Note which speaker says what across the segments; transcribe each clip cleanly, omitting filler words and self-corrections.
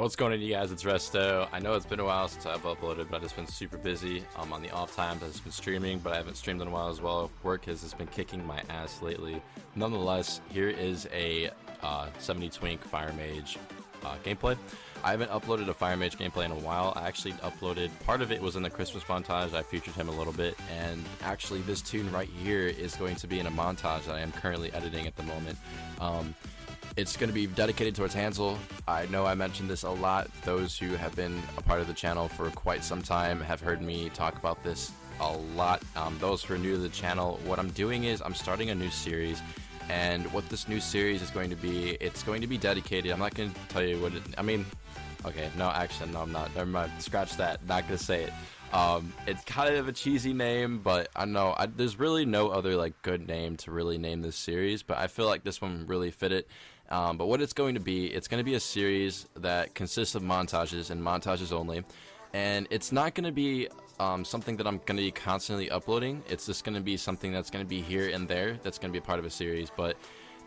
Speaker 1: What's going on, you guys? It's Resto. I know it's been a while since I've uploaded, but I've just been super busy. On the off times, I've just been streaming, but I haven't streamed in a while as well. Work has just been kicking my ass lately. Nonetheless, here is a 70 Twink Fire Mage gameplay. I haven't uploaded a Fire Mage gameplay in a while. I actually uploaded, part of it was in the Christmas montage. I featured him a little bit, and actually this tune right here is going to be in a montage that I am currently editing at the moment. It's going to be dedicated towards Hansel. I know I mentioned this a lot. Those who have been a part of the channel for quite some time have heard me talk about this a lot. Those who are new to the channel, what I'm doing is I'm starting a new series. And what this new series is going to be, it's going to be dedicated. I'm not going to tell you what it, I mean, okay, no, actually, no, I'm not. Never mind. Scratch that. Not going to say it. It's kind of a cheesy name, but I know there's really no other like good name to really name this series, but I feel like this one really fit it. But what it's going to be a series that consists of montages and montages only, and it's not going to be something that I'm going to be constantly uploading. It's just going to be something that's going to be here and there, that's going to be a part of a series, but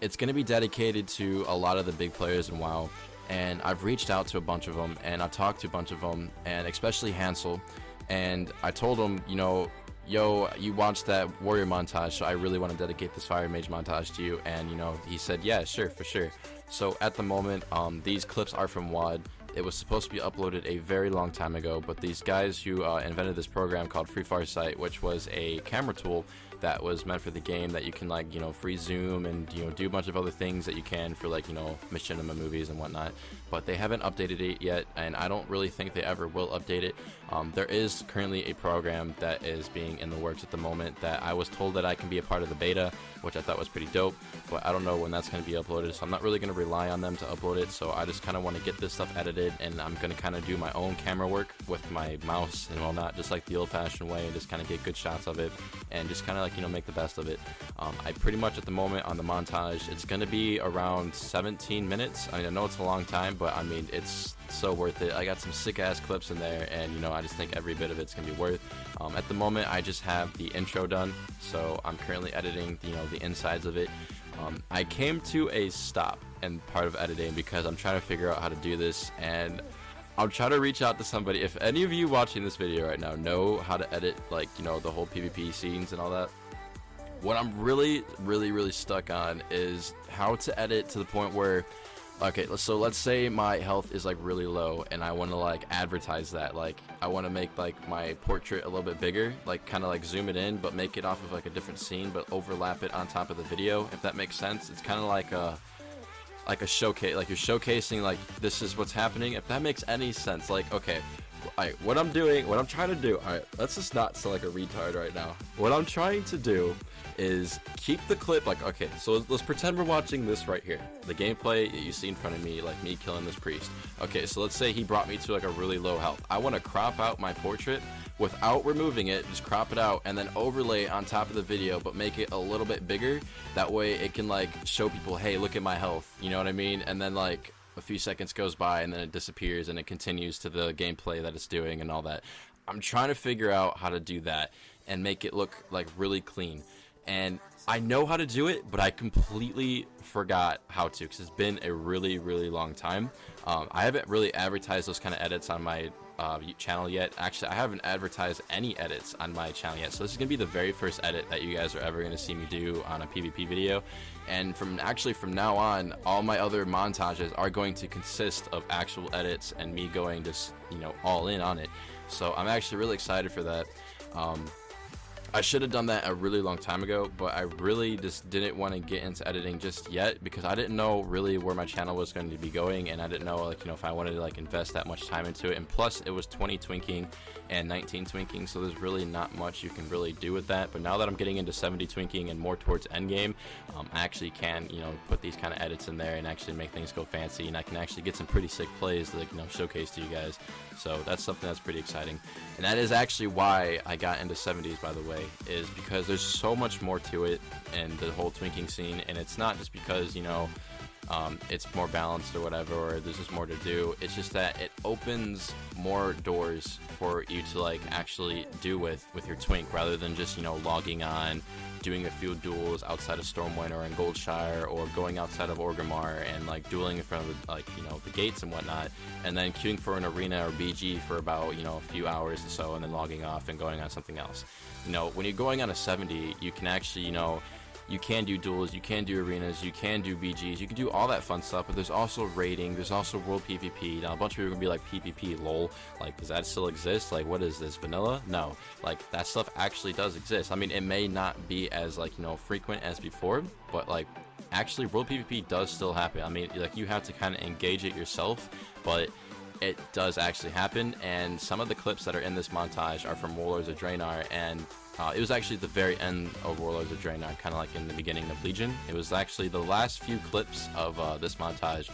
Speaker 1: it's going to be dedicated to a lot of the big players in WoW. And I've reached out to a bunch of them, and I've talked to a bunch of them, and especially Hansel, and I told him, you know, yo, you watched that warrior montage, so I really want to dedicate this Fire Mage montage to you. And you know, he said, yeah, sure, for sure. So at the moment, these clips are from WOD. It was supposed to be uploaded a very long time ago, but these guys who invented this program called Free Farsight, which was a camera tool that was meant for the game, that you can, like, you know, free zoom and, you know, do a bunch of other things that you can for, like, you know, machinima movies and whatnot. But they haven't updated it yet, and I don't really think they ever will update it. There is currently a program that is being in the works at the moment that I was told that I can be a part of the beta, which I thought was pretty dope, but I don't know when that's going to be uploaded, so I'm not really going to rely on them to upload it. So I just kind of want to get this stuff edited, and I'm going to kind of do my own camera work with my mouse and whatnot, just like the old-fashioned way, and just kind of get good shots of it and just kind of, like, you know, make the best of it. I pretty much at the moment on the montage, it's going to be around 17 minutes. I mean, I know it's a long time, but I mean, it's so worth it. I got some sick ass clips in there, and you know, I just think every bit of it's gonna be worth. At the moment, I just have the intro done, so I'm currently editing, you know, the insides of it. I came to a stop in part of editing because I'm trying to figure out how to do this, and I'm trying to reach out to somebody. If any of you watching this video right now know how to edit, like, you know, the whole PvP scenes and all that, what I'm really stuck on is how to edit to the point where, okay, so let's say my health is like really low and I want to like advertise that, like I want to make like my portrait a little bit bigger, like kind of like zoom it in but make it off of like a different scene but overlap it on top of the video, if that makes sense. It's kind of like a showcase, like you're showcasing like this is what's happening, if that makes any sense. Like, okay, alright, what I'm trying to do, alright, let's just not sound like a retard right now. What I'm trying to do is keep the clip, like, okay, so let's pretend we're watching this right here, the gameplay that you see in front of me, like me killing this priest. Okay, so let's say he brought me to like a really low health. I want to crop out my portrait without removing it, just crop it out and then overlay on top of the video, but make it a little bit bigger. That way it can like show people, hey, look at my health, you know what I mean? And then like a few seconds goes by and then it disappears and it continues to the gameplay that it's doing and all that. I'm trying to figure out how to do that and make it look like really clean. And I know how to do it, but I completely forgot how to, because it's been a really long time. I haven't really advertised those kind of edits on my channel yet. Actually, I haven't advertised any edits on my channel yet, so this is gonna be the very first edit that you guys are ever gonna see me do on a PvP video. And from now on, all my other montages are going to consist of actual edits and me going just, you know, all in on it. So I'm actually really excited for that. I should have done that a really long time ago, but I really just didn't want to get into editing just yet because I didn't know really where my channel was going to be going, and I didn't know, like, you know, if I wanted to like invest that much time into it. And plus it was 20 twinking and 19 twinking, so there's really not much you can really do with that. But now that I'm getting into 70 twinking and more towards endgame, I actually can, you know, put these kind of edits in there and actually make things go fancy, and I can actually get some pretty sick plays to, like, you know, showcase to you guys. So that's something that's pretty exciting, and that is actually why I got into 70s, by the way, is because there's so much more to it and the whole twinking scene. And it's not just because, you know, it's more balanced or whatever, or there's just more to do. It's just that it opens more doors for you to like actually do with your Twink, rather than just, you know, logging on, doing a few duels outside of Stormwind or in Goldshire, or going outside of Orgrimmar and like dueling in front of the, like, you know, the gates and whatnot, and then queuing for an arena or BG for about, you know, a few hours or so, and then logging off and going on something else. You know, when you're going on a 70, you can actually, you know, you can do duels, you can do arenas, you can do BGs, you can do all that fun stuff, but there's also raiding, there's also world PvP. Now, a bunch of people are gonna be like, PvP, lol, like, does that still exist? Like, what is this, vanilla? No, like, that stuff actually does exist. I mean, it may not be as, like, you know, frequent as before, but, like, actually, world PvP does still happen. I mean, like, you have to kind of engage it yourself, but it does actually happen, and some of the clips that are in this montage are from Warlords of Draenor, and it was actually the very end of Warlords of Draenor, kind of like in the beginning of Legion. It was actually the last few clips of this montage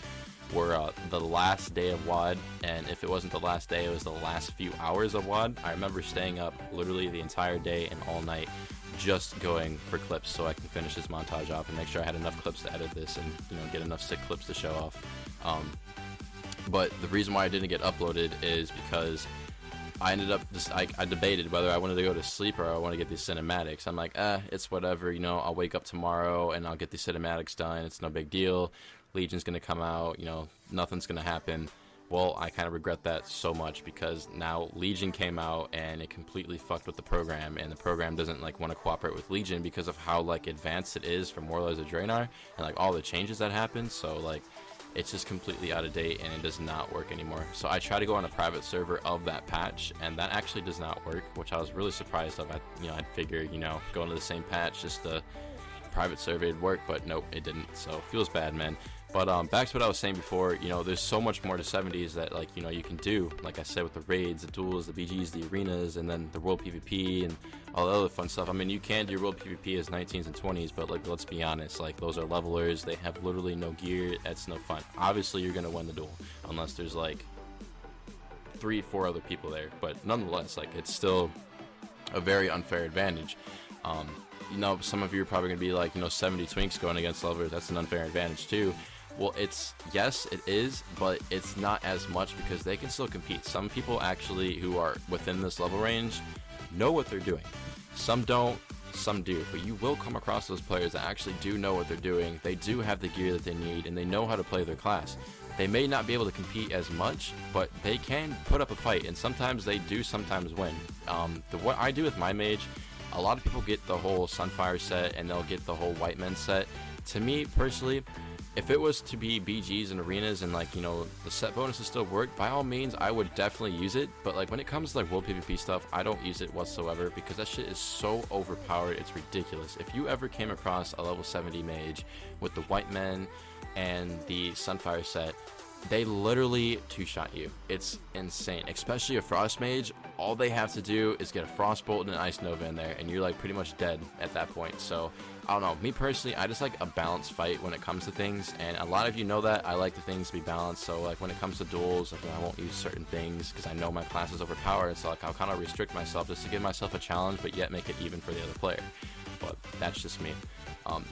Speaker 1: were the last day of WoD, and if it wasn't the last day, it was the last few hours of WoD. I remember staying up literally the entire day and all night just going for clips so I can finish this montage off and make sure I had enough clips to edit this and, you know, get enough sick clips to show off. But the reason why I didn't get uploaded is because I ended up just, I debated whether I wanted to go to sleep or I want to get these cinematics. I'm like, it's whatever, you know, I'll wake up tomorrow and I'll get these cinematics done. It's no big deal. Legion's going to come out, you know, nothing's going to happen. Well, I kind of regret that so much, because now Legion came out and it completely fucked with the program, and the program doesn't like want to cooperate with Legion because of how like advanced it is from Warlords of Draenor and like all the changes that happened. So like, it's just completely out of date and it does not work anymore. So I tried to go on a private server of that patch, and that actually does not work, which I was really surprised of. I'd figure, you know, going to the same patch, just the private server would work, but nope, it didn't. So feels bad, man. But back to what I was saying before, you know, there's so much more to 70s that, like, you know, you can do, like I said, with the raids, the duels, the BGs, the arenas, and then the world PvP and all the other fun stuff. I mean, you can do world PvP as 19s and 20s, but like, let's be honest, like, those are levelers, they have literally no gear, that's no fun. Obviously you're gonna win the duel unless there's like 3-4 other people there, but nonetheless, like, it's still a very unfair advantage. You know, some of you are probably gonna be like, you know, 70 Twinks going against levelers, that's an unfair advantage too. Well, yes, it is, but it's not as much because they can still compete. Some people actually who are within this level range know what they're doing. Some don't, some do, but you will come across those players that actually do know what they're doing. They do have the gear that they need, and they know how to play their class. They may not be able to compete as much, but they can put up a fight, and sometimes they do sometimes win. What I do with my mage, a lot of people get the whole Sunfire set and they'll get the whole White Men set. To me, personally, if it was to be BGs and arenas and, like, you know, the set bonuses still work, by all means, I would definitely use it. But, like, when it comes to, like, world PvP stuff, I don't use it whatsoever because that shit is so overpowered, it's ridiculous. If you ever came across a level 70 mage with the White Men and the Sunfire set, they literally two-shot you. It's insane. Especially a Frost Mage, all they have to do is get a Frostbolt and an Ice Nova in there, and you're, like, pretty much dead at that point. So, I don't know. Me personally, I just like a balanced fight when it comes to things, and a lot of you know that. I like the things to be balanced, so, like, when it comes to duels, like, I won't use certain things because I know my class is overpowered, so, like, I'll kind of restrict myself just to give myself a challenge, but yet make it even for the other player. But that's just me.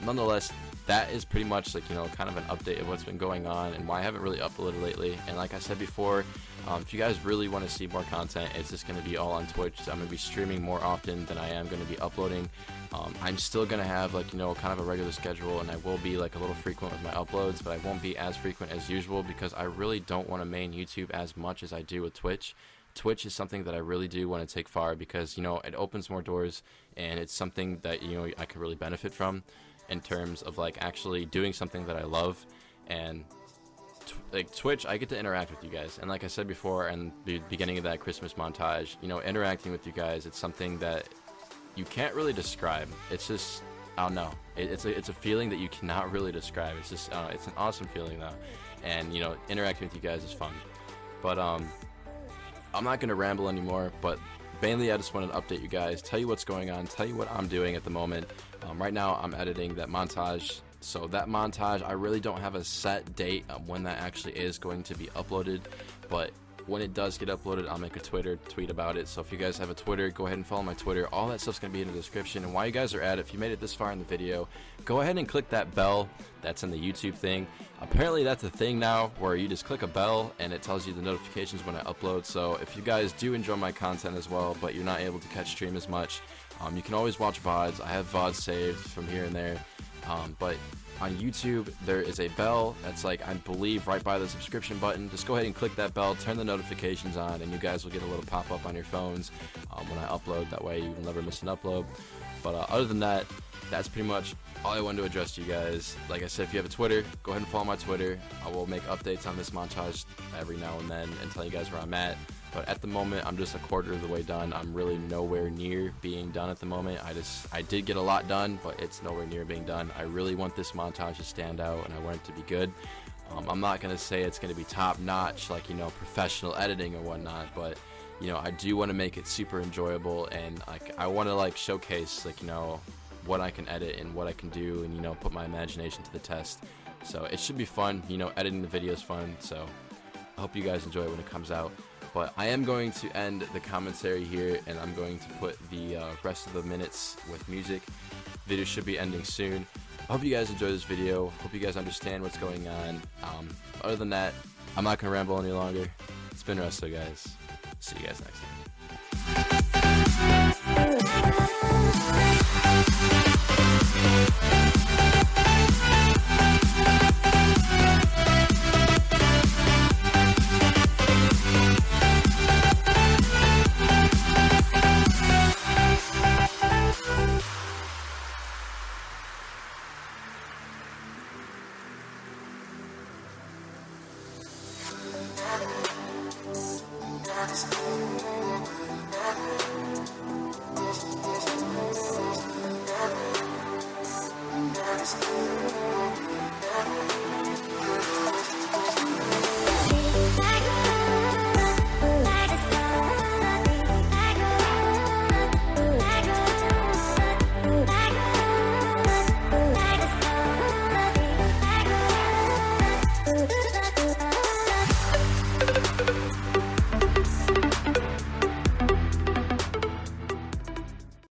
Speaker 1: Nonetheless, that is pretty much, like, you know, kind of an update of what's been going on and why I haven't really uploaded lately. And like I said before, if you guys really want to see more content, it's just going to be all on Twitch. So I'm going to be streaming more often than I am going to be uploading. I'm still going to have, like, you know, kind of a regular schedule, and I will be, like, a little frequent with my uploads, but I won't be as frequent as usual because I really don't want to main YouTube as much as I do with Twitch. Twitch is something that I really do want to take far because, you know, it opens more doors, and it's something that, you know, I could really benefit from in terms of, like, actually doing something that I love. And like, Twitch, I get to interact with you guys, and like I said before in the beginning of that Christmas montage, you know, interacting with you guys, it's something that you can't really describe. It's just, I don't know, it's a feeling that you cannot really describe. It's just, it's an awesome feeling though, and, you know, interacting with you guys is fun. But I'm not gonna ramble anymore, but mainly I just wanted to update you guys, tell you what's going on, tell you what I'm doing at the moment. Right now I'm editing that montage, so that montage, I really don't have a set date of when that actually is going to be uploaded, but when it does get uploaded, I'll make a Twitter tweet about it. So if you guys have a Twitter, go ahead and follow my Twitter. All that stuff's going to be in the description. And while you guys are at it, if you made it this far in the video, go ahead and click that bell that's in the YouTube thing. Apparently that's a thing now where you just click a bell and it tells you the notifications when I upload. So if you guys do enjoy my content as well, but you're not able to catch stream as much, you can always watch VODs. I have VODs saved from here and there. But on YouTube, there is a bell that's like, I believe, right by the subscription button. Just go ahead and click that bell, turn the notifications on, and you guys will get a little pop-up on your phones when I upload. That way you will never miss an upload. But other than that, that's pretty much all I wanted to address to you guys. Like I said, if you have a Twitter, go ahead and follow my Twitter. I will make updates on this montage every now and then and tell you guys where I'm at. But at the moment, I'm just a quarter of the way done. I'm really nowhere near being done at the moment. I did get a lot done, but it's nowhere near being done. I really want this montage to stand out, and I want it to be good. I'm not going to say it's going to be top-notch, like, you know, professional editing or whatnot, but, you know, I do want to make it super enjoyable, and like, I want to, like, showcase, like, you know, what I can edit and what I can do, and, you know, put my imagination to the test. So it should be fun. You know, editing the video is fun, so I hope you guys enjoy it when it comes out. But I am going to end the commentary here, and I'm going to put the rest of the minutes with music. Video should be ending soon. I hope you guys enjoy this video. Hope you guys understand what's going on. Other than that, I'm not going to ramble any longer. It's been Resto, guys. See you guys next time.